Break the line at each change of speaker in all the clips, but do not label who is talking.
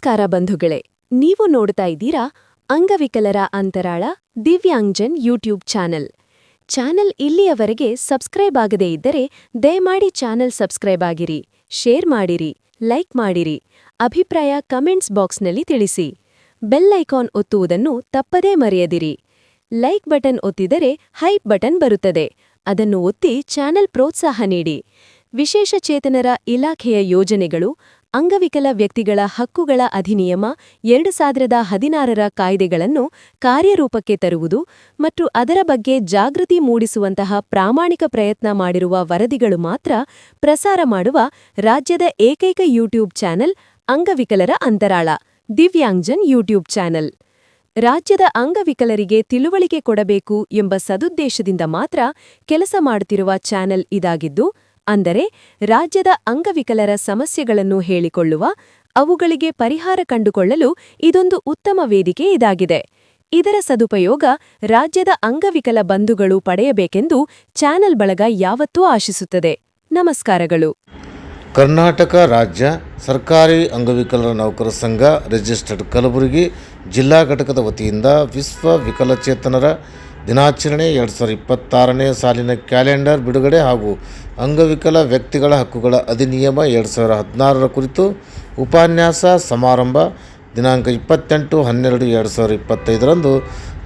ನಮಸ್ಕಾರ ಬಂಧುಗಳೇ, ನೀವು ನೋಡ್ತಾ ಇದ್ದೀರಾ ಅಂಗವಿಕಲರ ಅಂತರಾಳ ದಿವ್ಯಾಂಗ್ಜನ್ ಯೂಟ್ಯೂಬ್ ಚಾನೆಲ್ ಇಲ್ಲಿಯವರೆಗೆ ಸಬ್ಸ್ಕ್ರೈಬ್ ಆಗದೇ ಇದ್ದರೆ ದಯಮಾಡಿ ಚಾನೆಲ್ ಸಬ್ಸ್ಕ್ರೈಬ್ ಆಗಿರಿ, ಶೇರ್ ಮಾಡಿರಿ, ಲೈಕ್ ಮಾಡಿರಿ, ಅಭಿಪ್ರಾಯ ಕಮೆಂಟ್ಸ್ ಬಾಕ್ಸ್ನಲ್ಲಿ ತಿಳಿಸಿ. ಬೆಲ್ ಐಕಾನ್ ಒತ್ತುವುದನ್ನು ತಪ್ಪದೇ ಮರೆಯದಿರಿ. ಲೈಕ್ ಬಟನ್ ಒತ್ತಿದರೆ ಹೈಪ್ ಬಟನ್ ಬರುತ್ತದೆ, ಅದನ್ನು ಒತ್ತಿ ಚಾನೆಲ್ ಪ್ರೋತ್ಸಾಹ ನೀಡಿ. ವಿಶೇಷ ಚೇತನರ ಇಲಾಖೆಯ ಯೋಜನೆಗಳು, ಅಂಗವಿಕಲ ವ್ಯಕ್ತಿಗಳ ಹಕ್ಕುಗಳ ಅಧಿನಿಯಮ 2016ರ ಕಾಯ್ದೆಗಳನ್ನು ಕಾರ್ಯರೂಪಕ್ಕೆ ತರುವುದು ಮತ್ತು ಅದರ ಬಗ್ಗೆ ಜಾಗೃತಿ ಮೂಡಿಸುವಂತಹ ಪ್ರಾಮಾಣಿಕ ಪ್ರಯತ್ನ ಮಾಡಿರುವ ವರದಿಗಳು ಮಾತ್ರ ಪ್ರಸಾರ ಮಾಡುವ ರಾಜ್ಯದ ಏಕೈಕ ಯೂಟ್ಯೂಬ್ ಚಾನೆಲ್ ಅಂಗವಿಕಲರ ಅಂತರಾಳ ದಿವ್ಯಾಂಗ್ಜನ್ ಯೂಟ್ಯೂಬ್ ಚಾನೆಲ್. ರಾಜ್ಯದ ಅಂಗವಿಕಲರಿಗೆ ತಿಳುವಳಿಕೆ ಕೊಡಬೇಕು ಎಂಬ ಸದುದ್ದೇಶದಿಂದ ಮಾತ್ರ ಕೆಲಸ ಮಾಡುತ್ತಿರುವ ಚಾನೆಲ್ ಇದಾಗಿದ್ದು, ಅಂದರೆ ರಾಜ್ಯದ ಅಂಗವಿಕಲರ ಸಮಸ್ಯೆಗಳನ್ನು ಹೇಳಿಕೊಳ್ಳುವ, ಅವುಗಳಿಗೆ ಪರಿಹಾರ ಕಂಡುಕೊಳ್ಳಲು ಇದೊಂದು ಉತ್ತಮ ವೇದಿಕೆ ಇದಾಗಿದೆ. ಇದರ ಸದುಪಯೋಗ ರಾಜ್ಯದ ಅಂಗವಿಕಲ ಬಂಧುಗಳು ಪಡೆಯಬೇಕೆಂದು ಚಾನೆಲ್ ಬಳಗ ಯಾವತ್ತೂ ಆಶಿಸುತ್ತದೆ. ನಮಸ್ಕಾರಗಳು.
ಕರ್ನಾಟಕ ರಾಜ್ಯ ಸರ್ಕಾರಿ ಅಂಗವಿಕಲರ ನೌಕರರ ಸಂಘ ರಿಜಿಸ್ಟರ್ಡ್ ಕಲಬುರಗಿ ಜಿಲ್ಲಾ ಘಟಕದ ವತಿಯಿಂದ ವಿಶ್ವ ವಿಕಲಚೇತನರ ದಿನಾಚರಣೆ 2026ನೇ ಸಾಲಿನ ಕ್ಯಾಲೆಂಡರ್ ಬಿಡುಗಡೆ ಹಾಗೂ ಅಂಗವಿಕಲ ವ್ಯಕ್ತಿಗಳ ಹಕ್ಕುಗಳ ಅಧಿನಿಯಮ 2016ರ ಕುರಿತು ಉಪನ್ಯಾಸ ಸಮಾರಂಭ ದಿನಾಂಕ 28/12/2025ರಂದು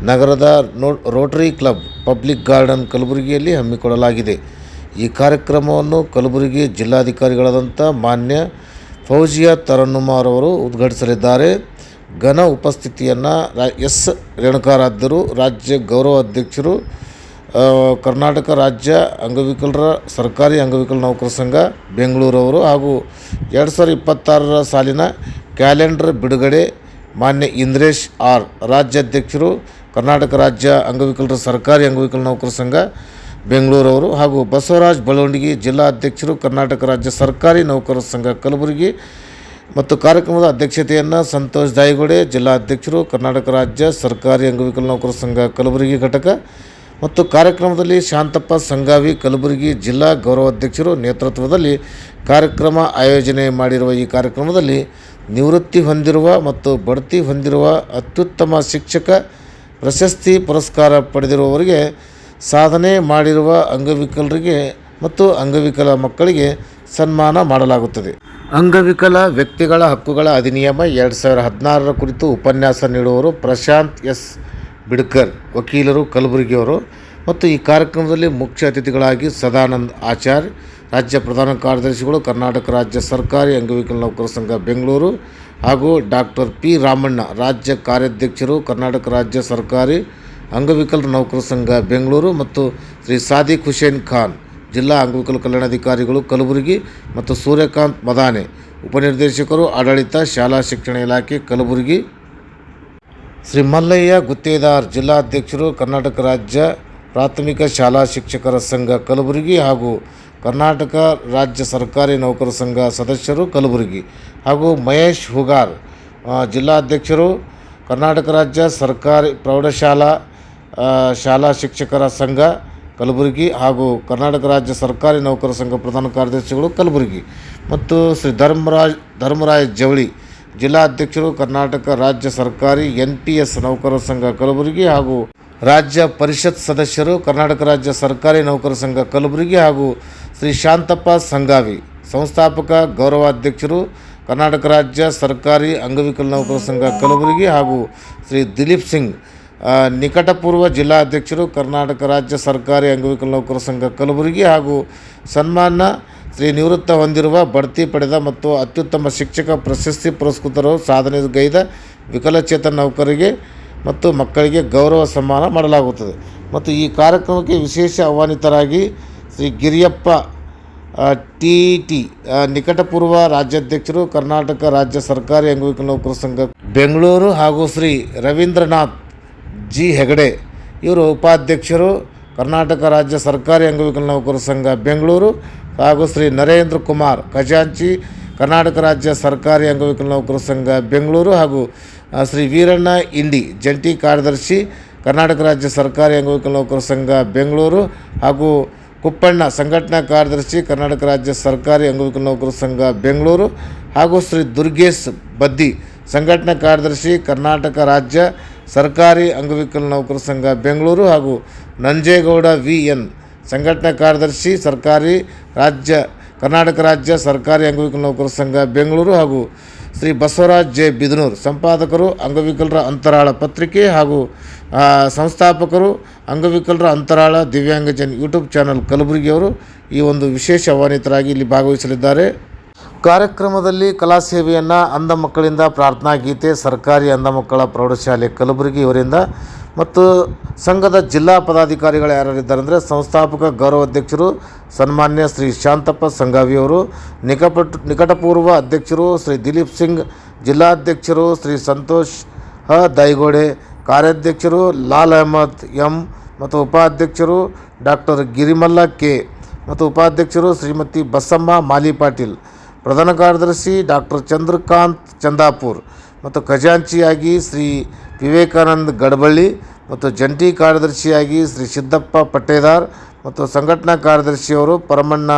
ನಗರದ ರೋಟರಿ ಕ್ಲಬ್ ಪಬ್ಲಿಕ್ ಗಾರ್ಡನ್ ಕಲಬುರಗಿಯಲ್ಲಿ ಹಮ್ಮಿಕೊಳ್ಳಲಾಗಿದೆ. ಈ ಕಾರ್ಯಕ್ರಮವನ್ನು ಕಲಬುರಗಿ ಜಿಲ್ಲಾಧಿಕಾರಿಗಳಾದಂಥ ಮಾನ್ಯ ಫೌಜಿಯಾ ತರನ್ನುಮಾರವರು ಉದ್ಘಾಟಿಸಲಿದ್ದಾರೆ. ಘನ ಉಪಸ್ಥಿತಿಯನ್ನು ಎಸ್ ರೇಣುಕಾರಾಧ್ಯರು, ರಾಜ್ಯ ಗೌರವ ಅಧ್ಯಕ್ಷರು, ಕರ್ನಾಟಕ ರಾಜ್ಯ ಅಂಗವಿಕಲರ ಸರ್ಕಾರಿ ಅಂಗವಿಕಲ ನೌಕರರ ಸಂಘ ಬೆಂಗಳೂರವರು ಹಾಗೂ 2026ರ ಸಾಲಿನ ಕ್ಯಾಲೆಂಡರ್ ಬಿಡುಗಡೆ ಮಾನ್ಯ ಇಂದ್ರೇಶ್ ಆರ್, ರಾಜ್ಯಾಧ್ಯಕ್ಷರು, ಕರ್ನಾಟಕ ರಾಜ್ಯ ಅಂಗವಿಕಲರ ಸರ್ಕಾರಿ ಅಂಗವಿಕಲ ನೌಕರರ ಸಂಘ ಬೆಂಗಳೂರವರು ಹಾಗೂ ಬಸವರಾಜ್ ಬಳವಂಡಿಗಿ, ಜಿಲ್ಲಾ ಅಧ್ಯಕ್ಷರು, ಕರ್ನಾಟಕ ರಾಜ್ಯ ಸರ್ಕಾರಿ ನೌಕರರ ಸಂಘ ಕಲಬುರಗಿ ಮತ್ತು ಕಾರ್ಯಕ್ರಮದ ಅಧ್ಯಕ್ಷತೆಯನ್ನು ಸಂತೋಷ್ ದಾಯಿಗೋಡೆ, ಜಿಲ್ಲಾ ಅಧ್ಯಕ್ಷರು, ಕರ್ನಾಟಕ ರಾಜ್ಯ ಸರ್ಕಾರಿ ಅಂಗವಿಕಲ ನೌಕರರ ಸಂಘ ಕಲಬುರಗಿ ಘಟಕ ಮತ್ತು ಕಾರ್ಯಕ್ರಮದಲ್ಲಿ ಶಾಂತಪ್ಪ ಸಂಗಾವಿ, ಕಲಬುರಗಿ ಜಿಲ್ಲಾ ಗೌರವಾಧ್ಯಕ್ಷರು ನೇತೃತ್ವದಲ್ಲಿ ಕಾರ್ಯಕ್ರಮ ಆಯೋಜನೆ ಮಾಡಿರುವ ಈ ಕಾರ್ಯಕ್ರಮದಲ್ಲಿ ನಿವೃತ್ತಿ ಹೊಂದಿರುವ ಮತ್ತು ಬಡ್ತಿ ಹೊಂದಿರುವ ಅತ್ಯುತ್ತಮ ಶಿಕ್ಷಕ ಪ್ರಶಸ್ತಿ ಪುರಸ್ಕಾರ ಪಡೆದಿರುವವರಿಗೆ, ಸಾಧನೆ ಮಾಡಿರುವ ಅಂಗವಿಕಲರಿಗೆ ಮತ್ತು ಅಂಗವಿಕಲ ಮಕ್ಕಳಿಗೆ ಸನ್ಮಾನ ಮಾಡಲಾಗುತ್ತದೆ. ಅಂಗವಿಕಲ ವ್ಯಕ್ತಿಗಳ ಹಕ್ಕುಗಳ ಅಧಿನಿಯಮ 2016ರ ಕುರಿತು ಉಪನ್ಯಾಸ ನೀಡುವವರು ಪ್ರಶಾಂತ್ ಎಸ್ ಬಿಡ್ಕರ್, ವಕೀಲರು, ಕಲಬುರಗಿಯವರು. ಮತ್ತು ಈ ಕಾರ್ಯಕ್ರಮದಲ್ಲಿ ಮುಖ್ಯ ಅತಿಥಿಗಳಾಗಿ ಸದಾನಂದ್ ಆಚಾರ್ಯ, ರಾಜ್ಯ ಪ್ರಧಾನ ಕಾರ್ಯದರ್ಶಿಗಳು, ಕರ್ನಾಟಕ ರಾಜ್ಯ ಸರ್ಕಾರಿ ಅಂಗವಿಕಲ ನೌಕರರ ಸಂಘ ಬೆಂಗಳೂರು ಹಾಗೂ ಡಾಕ್ಟರ್ ಪಿ ರಾಮಣ್ಣ, ರಾಜ್ಯ ಕಾರ್ಯಾಧ್ಯಕ್ಷರು, ಕರ್ನಾಟಕ ರಾಜ್ಯ ಸರ್ಕಾರಿ ಅಂಗವಿಕಲರ ನೌಕರರ ಸಂಘ ಬೆಂಗಳೂರು ಮತ್ತು ಶ್ರೀ ಸಾದಿಕ್ ಹುಸೇನ್ ಖಾನ್, ಜಿಲ್ಲಾ ಅಂಗವಿಕಲ ಕಲ್ಯಾಣಾಧಿಕಾರಿಗಳು ಕಲಬುರಗಿ ಮತ್ತು ಸೂರ್ಯಕಾಂತ್ ಮದಾನೆ, ಉಪನಿರ್ದೇಶಕರು ಆಡಳಿತ ಶಾಲಾ ಶಿಕ್ಷಣ ಇಲಾಖೆ ಕಲಬುರಗಿ, ಶ್ರೀ ಮಲ್ಲಯ್ಯ ಗುತ್ತೇದಾರ್, ಜಿಲ್ಲಾಧ್ಯಕ್ಷರು, ಕರ್ನಾಟಕ ರಾಜ್ಯ ಪ್ರಾಥಮಿಕ ಶಾಲಾ ಶಿಕ್ಷಕರ ಸಂಘ ಕಲಬುರಗಿ ಹಾಗೂ ಕರ್ನಾಟಕ ರಾಜ್ಯ ಸರ್ಕಾರಿ ನೌಕರರ ಸಂಘ ಸದಸ್ಯರು ಕಲಬುರಗಿ ಹಾಗೂ ಮಹೇಶ್ ಹುಗಾರ್, ಜಿಲ್ಲಾಧ್ಯಕ್ಷರು, ಕರ್ನಾಟಕ ರಾಜ್ಯ ಸರ್ಕಾರಿ ಪ್ರೌಢಶಾಲಾ ಶಾಲಾ ಶಿಕ್ಷಕರ ಸಂಘ ಕಲಬುರಗಿ ಹಾಗೂ ಕರ್ನಾಟಕ ರಾಜ್ಯ ಸರ್ಕಾರಿ ನೌಕರರ ಸಂಘ ಪ್ರಧಾನ ಕಾರ್ಯದರ್ಶಿಗಳು ಕಲಬುರಗಿ ಮತ್ತು ಶ್ರೀ ಧರ್ಮರಾಯ್ ಜವಳಿ, ಜಿಲ್ಲಾಧ್ಯಕ್ಷರು, ಕರ್ನಾಟಕ ರಾಜ್ಯ ಸರ್ಕಾರಿ NPS ನೌಕರರ ಸಂಘ ಕಲಬುರಗಿ ಹಾಗೂ ರಾಜ್ಯ ಪರಿಷತ್ ಸದಸ್ಯರು, ಕರ್ನಾಟಕ ರಾಜ್ಯ ಸರ್ಕಾರಿ ನೌಕರರ ಸಂಘ ಕಲಬುರಗಿ ಹಾಗೂ ಶ್ರೀ ಶಾಂತಪ್ಪ ಸಂಗಾವಿ, ಸಂಸ್ಥಾಪಕ ಗೌರವಾಧ್ಯಕ್ಷರು, ಕರ್ನಾಟಕ ರಾಜ್ಯ ಸರ್ಕಾರಿ ಅಂಗವಿಕಲ ನೌಕರರ ಸಂಘ ಕಲಬುರಗಿ ಹಾಗೂ ಶ್ರೀ ದಿಲೀಪ್ ಸಿಂಗ್, ನಿಕಟಪೂರ್ವ ಜಿಲ್ಲಾಧ್ಯಕ್ಷರು, ಕರ್ನಾಟಕ ರಾಜ್ಯ ಸರ್ಕಾರಿ ಅಂಗವಿಕಲ ನೌಕರರ ಸಂಘ ಕಲಬುರಗಿ ಹಾಗೂ ಸನ್ಮಾನ ಶ್ರೀ ನಿವೃತ್ತ ಹೊಂದಿರುವ, ಬಡ್ತಿ ಪಡೆದ ಮತ್ತು ಅತ್ಯುತ್ತಮ ಶಿಕ್ಷಕ ಪ್ರಶಸ್ತಿ ಪುರಸ್ಕೃತರು, ಸಾಧನೆಗೈದ ವಿಕಲಚೇತನ ನೌಕರರಿಗೆ ಮತ್ತು ಮಕ್ಕಳಿಗೆ ಗೌರವ ಸನ್ಮಾನ ಮಾಡಲಾಗುತ್ತದೆ. ಮತ್ತು ಈ ಕಾರ್ಯಕ್ರಮಕ್ಕೆ ವಿಶೇಷ ಆಹ್ವಾನಿತರಾಗಿ ಶ್ರೀ ಗಿರಿಯಪ್ಪ TT, ನಿಕಟಪೂರ್ವ ರಾಜ್ಯಾಧ್ಯಕ್ಷರು, ಕರ್ನಾಟಕ ರಾಜ್ಯ ಸರ್ಕಾರಿ ಅಂಗವಿಕಲ ನೌಕರರ ಸಂಘ ಬೆಂಗಳೂರು ಹಾಗೂ ಶ್ರೀ ರವೀಂದ್ರನಾಥ್ G ಹೆಗಡೆ, ಇವರು ಉಪಾಧ್ಯಕ್ಷರು, ಕರ್ನಾಟಕ ರಾಜ್ಯ ಸರ್ಕಾರಿ ಅಂಗವಿಕಲ ನೌಕರರ ಸಂಘ ಬೆಂಗಳೂರು ಹಾಗೂ ಶ್ರೀ ನರೇಂದ್ರ ಕುಮಾರ್ ಖಜಾಂಚಿ, ಕರ್ನಾಟಕ ರಾಜ್ಯ ಸರ್ಕಾರಿ ಅಂಗವಿಕಲ ನೌಕರರ ಸಂಘ ಬೆಂಗಳೂರು ಹಾಗೂ ಶ್ರೀ ವೀರಣ್ಣ ಇಂಡಿ, ಜಂಟಿ ಕಾರ್ಯದರ್ಶಿ, ಕರ್ನಾಟಕ ರಾಜ್ಯ ಸರ್ಕಾರಿ ಅಂಗವಿಕಲ ನೌಕರರ ಸಂಘ ಬೆಂಗಳೂರು ಹಾಗೂ ಕುಪ್ಪಣ್ಣ, ಸಂಘಟನಾ ಕಾರ್ಯದರ್ಶಿ, ಕರ್ನಾಟಕ ರಾಜ್ಯ ಸರ್ಕಾರಿ ಅಂಗವಿಕಲ ನೌಕರರ ಸಂಘ ಬೆಂಗಳೂರು ಹಾಗೂ ಶ್ರೀ ದುರ್ಗೇಶ್ ಬದ್ದಿ, ಸಂಘಟನಾ ಕಾರ್ಯದರ್ಶಿ ಕರ್ನಾಟಕ ರಾಜ್ಯ ಸರ್ಕಾರಿ ಅಂಗವಿಕಲ ನೌಕರ ಸಂಘ ಬೆಂಗಳೂರು ಹಾಗೂ ನಂಜೇಗೌಡ VN ಸಂಘಟನಾ ಕಾರ್ಯದರ್ಶಿ ಕರ್ನಾಟಕ ರಾಜ್ಯ ಸರ್ಕಾರಿ ಅಂಗವಿಕಲ ನೌಕರ ಸಂಘ ಬೆಂಗಳೂರು ಹಾಗೂ ಶ್ರೀ ಬಸವರಾಜ್ ಜೆ ಬಿದನೂರು ಸಂಪಾದಕರು ಅಂಗವಿಕಲರ ಅಂತರಾಳ ಪತ್ರಿಕೆ ಹಾಗೂ ಸಂಸ್ಥಾಪಕರು ಅಂಗವಿಕಲರ ಅಂತರಾಳ ದಿವ್ಯಾಂಗಜನ್ ಯೂಟ್ಯೂಬ್ ಚಾನಲ್ ಕಲಬುರಗಿಯವರು ಈ ಒಂದು ವಿಶೇಷ ಆಹ್ವಾನಿತರಾಗಿ ಇಲ್ಲಿ ಭಾಗವಹಿಸಲಿದ್ದಾರೆ. ಕಾರ್ಯಕ್ರಮದಲ್ಲಿ ಕಲಾ ಸೇವೆಯನ್ನು ಅಂಧ ಮಕ್ಕಳಿಂದ ಪ್ರಾರ್ಥನಾ ಗೀತೆ ಸರ್ಕಾರಿ ಅಂಧ ಮಕ್ಕಳ ಪ್ರೌಢಶಾಲೆ ಕಲಬುರಗಿ ಇವರಿಂದ ಮತ್ತು ಸಂಘದ ಜಿಲ್ಲಾ ಪದಾಧಿಕಾರಿಗಳು ಯಾರಿದ್ದಾರೆ ಅಂದರೆ ಸಂಸ್ಥಾಪಕ ಗೌರವಾಧ್ಯಕ್ಷರು ಸನ್ಮಾನ್ಯ ಶ್ರೀ ಶಾಂತಪ್ಪ ಸಂಘಾವಿಯವರು, ನಿಕಟಪೂರ್ವ ಅಧ್ಯಕ್ಷರು ಶ್ರೀ ದಿಲೀಪ್ ಸಿಂಗ್, ಜಿಲ್ಲಾಧ್ಯಕ್ಷರು ಶ್ರೀ ಸಂತೋಷ್ ದೈಗೋಡೆ, ಕಾರ್ಯಾಧ್ಯಕ್ಷರು ಲಾಲ್ ಅಹಮದ್ ಎಂ ಮತ್ತು ಉಪಾಧ್ಯಕ್ಷರು ಡಾಕ್ಟರ್ ಗಿರಿಮಲ್ಲ ಕೆ ಮತ್ತು ಉಪಾಧ್ಯಕ್ಷರು ಶ್ರೀಮತಿ ಬಸಮ್ಮ ಮಾಲಿ ಪಾಟೀಲ್, ಪ್ರಧಾನ ಕಾರ್ಯದರ್ಶಿ ಡಾಕ್ಟರ್ ಚಂದ್ರಕಾಂತ್ ಚಂದಾಪುರ್ ಮತ್ತು ಖಜಾಂಚಿಯಾಗಿ ಶ್ರೀ ವಿವೇಕಾನಂದ್ ಗಡಬಳ್ಳಿ ಮತ್ತು ಜಂಟಿ ಕಾರ್ಯದರ್ಶಿಯಾಗಿ ಶ್ರೀ ಸಿದ್ದಪ್ಪ ಪಟ್ಟೇದಾರ್ ಮತ್ತು ಸಂಘಟನಾ ಕಾರ್ಯದರ್ಶಿಯವರು ಪರಮಣ್ಣ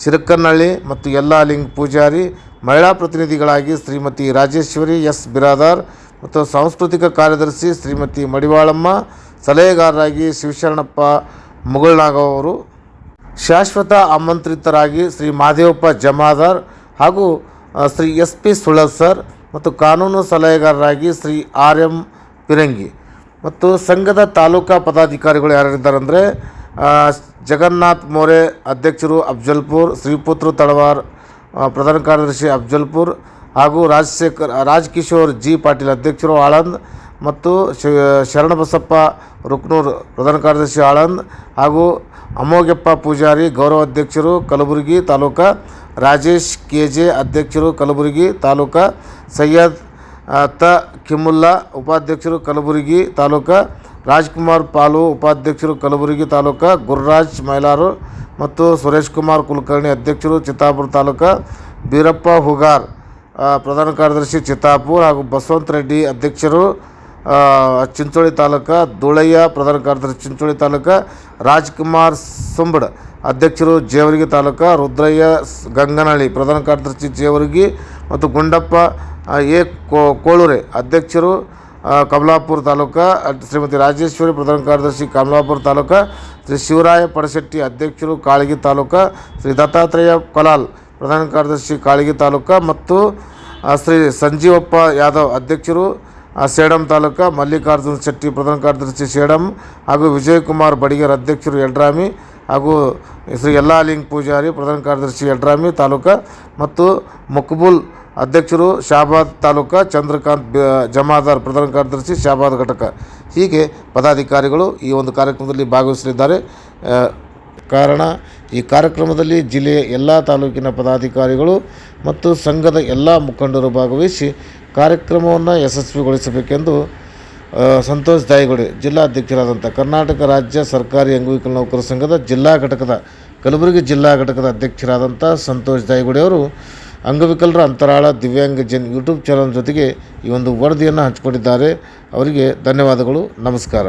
ಸಿರಕನ್ನಳ್ಳಿ ಮತ್ತು ಯಲ್ಲಾಲಿಂಗ್ ಪೂಜಾರಿ, ಮಹಿಳಾ ಪ್ರತಿನಿಧಿಗಳಾಗಿ ಶ್ರೀಮತಿ ರಾಜೇಶ್ವರಿ ಎಸ್ ಬಿರಾದಾರ್ ಮತ್ತು ಸಾಂಸ್ಕೃತಿಕ ಕಾರ್ಯದರ್ಶಿ ಶ್ರೀಮತಿ ಮಡಿವಾಳಮ್ಮ, ಸಲಹೆಗಾರರಾಗಿ ಶಿವಶರಣಪ್ಪ ಮುಗಳನಾಗವರು, ಶಾಶ್ವತ ಆಮಂತ್ರಿತರಾಗಿ ಶ್ರೀ ಮಾದೇವಪ್ಪ ಜಮಾದಾರ್ ಹಾಗೂ ಶ್ರೀ SP ಸುಳದ್ ಸರ್ ಮತ್ತು ಕಾನೂನು ಸಲಹೆಗಾರರಾಗಿ ಶ್ರೀ RM ಪಿರಂಗಿ ಮತ್ತು ಸಂಘದ ತಾಲೂಕಾ ಪದಾಧಿಕಾರಿಗಳು ಯಾರಿದ್ದಾರೆ ಅಂದರೆ ಜಗನ್ನಾಥ್ ಮೋರೆ ಅಧ್ಯಕ್ಷರು ಅಫ್ಜಲ್ಪುರ್, ಶ್ರೀಪುತ್ರ ತಳವಾರ್ ಪ್ರಧಾನ ಕಾರ್ಯದರ್ಶಿ ಅಫ್ಜಲ್ಪುರ್ ಹಾಗೂ ರಾಜ್ಕಿಶೋರ್ G ಪಾಟೀಲ್ ಅಧ್ಯಕ್ಷರು ಆಳಂದ್ ಮತ್ತು ಶರಣಬಸಪ್ಪ ರುಕ್ನೂರ್ ಪ್ರಧಾನ ಕಾರ್ಯದರ್ಶಿ ಆಳಂದ್ ಹಾಗೂ ಅಮೋಘಪ್ಪ ಪೂಜಾರಿ ಗೌರವಾಧ್ಯಕ್ಷರು ಕಲಬುರಗಿ ತಾಲೂಕಾ, ರಾಜೇಶ್ KJ ಅಧ್ಯಕ್ಷರು ಕಲಬುರಗಿ ತಾಲೂಕಾ, ಸೈಯದ್ ಕಿಮುಲ್ಲಾ ಉಪಾಧ್ಯಕ್ಷರು ಕಲಬುರಗಿ ತಾಲೂಕಾ, ರಾಜ್ಕುಮಾರ್ ಪಾಲು ಉಪಾಧ್ಯಕ್ಷರು ಕಲಬುರಗಿ ತಾಲೂಕಾ, ಗುರುರಾಜ್ ಮೈಲಾರು ಮತ್ತು ಸುರೇಶ್ ಕುಮಾರ್ ಕುಲಕರ್ಣಿ ಅಧ್ಯಕ್ಷರು ಚಿತ್ತಾಪುರ ತಾಲೂಕಾ, ಬೀರಪ್ಪ ಹುಗಾರ್ ಪ್ರಧಾನ ಕಾರ್ಯದರ್ಶಿ ಚಿತ್ತಾಪುರ ಹಾಗೂ ಬಸವಂತ ರೆಡ್ಡಿ ಅಧ್ಯಕ್ಷರು ಚಿಂಚೋಳಿ ತಾಲೂಕಾ, ದುಳಯ್ಯ ಪ್ರಧಾನ ಕಾರ್ಯದರ್ಶಿ ಚಿಂಚೋಳಿ ತಾಲೂಕಾ, ರಾಜ್ಕುಮಾರ್ ಸುಂಬಡ್ ಅಧ್ಯಕ್ಷರು ಜೇವರ್ಗಿ ತಾಲೂಕಾ, ರುದ್ರಯ್ಯ ಗಂಗನಹಳ್ಳಿ ಪ್ರಧಾನ ಕಾರ್ಯದರ್ಶಿ ಜೇವರ್ಗಿ ಮತ್ತು ಗುಂಡಪ್ಪ ಕೋಳೂರೆ ಅಧ್ಯಕ್ಷರು ಕಮಲಾಪುರ ತಾಲೂಕಾ, ಶ್ರೀಮತಿ ರಾಜೇಶ್ವರಿ ಪ್ರಧಾನ ಕಾರ್ಯದರ್ಶಿ ಕಮಲಾಪುರ ತಾಲೂಕಾ, ಶ್ರೀ ಶಿವರಾಯ ಪಡಶೆಟ್ಟಿ ಅಧ್ಯಕ್ಷರು ಕಾಳಗಿ ತಾಲೂಕಾ, ಶ್ರೀ ದತ್ತಾತ್ರೇಯ ಕೊಲಾಲ್ ಪ್ರಧಾನ ಕಾರ್ಯದರ್ಶಿ ಕಾಳಗಿ ತಾಲೂಕಾ ಮತ್ತು ಶ್ರೀ ಸಂಜೀವಪ್ಪ ಯಾದವ್ ಅಧ್ಯಕ್ಷರು ಸೇಡಂ ತಾಲೂಕಾ, ಮಲ್ಲಿಕಾರ್ಜುನ್ ಶೆಟ್ಟಿ ಪ್ರಧಾನ ಕಾರ್ಯದರ್ಶಿ ಸೇಡಂ ಹಾಗೂ ವಿಜಯಕುಮಾರ್ ಬಡಿಗೇರ್ ಅಧ್ಯಕ್ಷರು ಯಡ್ರಾಮಿ ಹಾಗೂ ಶ್ರೀ ಯಲ್ಲಾಲಿಂಗ್ ಪೂಜಾರಿ ಪ್ರಧಾನ ಕಾರ್ಯದರ್ಶಿ ಯಡ್ರಾಮಿ ತಾಲೂಕಾ ಮತ್ತು ಮಕ್ಬೂಲ್ ಅಧ್ಯಕ್ಷರು ಶಾಬಾದ್ ತಾಲೂಕಾ, ಚಂದ್ರಕಾಂತ್ ಜಮಾದಾರ್ ಪ್ರಧಾನ ಕಾರ್ಯದರ್ಶಿ ಶಾಬಾದ್ ಘಟಕ. ಹೀಗೆ ಪದಾಧಿಕಾರಿಗಳು ಈ ಒಂದು ಕಾರ್ಯಕ್ರಮದಲ್ಲಿ ಭಾಗವಹಿಸಲಿದ್ದಾರೆ. ಕಾರಣ ಈ ಕಾರ್ಯಕ್ರಮದಲ್ಲಿ ಜಿಲ್ಲೆಯ ಎಲ್ಲ ತಾಲೂಕಿನ ಪದಾಧಿಕಾರಿಗಳು ಮತ್ತು ಸಂಘದ ಎಲ್ಲ ಮುಖಂಡರು ಭಾಗವಹಿಸಿ ಕಾರ್ಯಕ್ರಮವನ್ನು ಯಶಸ್ವಿಗೊಳಿಸಬೇಕೆಂದು ಸಂತೋಷ್ ದೈಗೋಡೆ ಜಿಲ್ಲಾಧ್ಯಕ್ಷರಾದಂಥ ಕರ್ನಾಟಕ ರಾಜ್ಯ ಸರ್ಕಾರಿ ಅಂಗವಿಕಲ ನೌಕರ ಸಂಘದ ಜಿಲ್ಲಾ ಘಟಕದ ಕಲಬುರಗಿ ಜಿಲ್ಲಾ ಘಟಕದ ಅಧ್ಯಕ್ಷರಾದಂಥ ಸಂತೋಷ್ ದೈಗೋಡೆಯವರು ಅಂಗವಿಕಲರ ಅಂತರಾಳ ದಿವ್ಯಾಂಗಜನ್ ಯೂಟ್ಯೂಬ್ ಚಾನಲ್ ಜೊತೆಗೆ ಈ ಒಂದು ವರದಿಯನ್ನು ಹಂಚಿಕೊಂಡಿದ್ದಾರೆ. ಅವರಿಗೆ ಧನ್ಯವಾದಗಳು. ನಮಸ್ಕಾರ.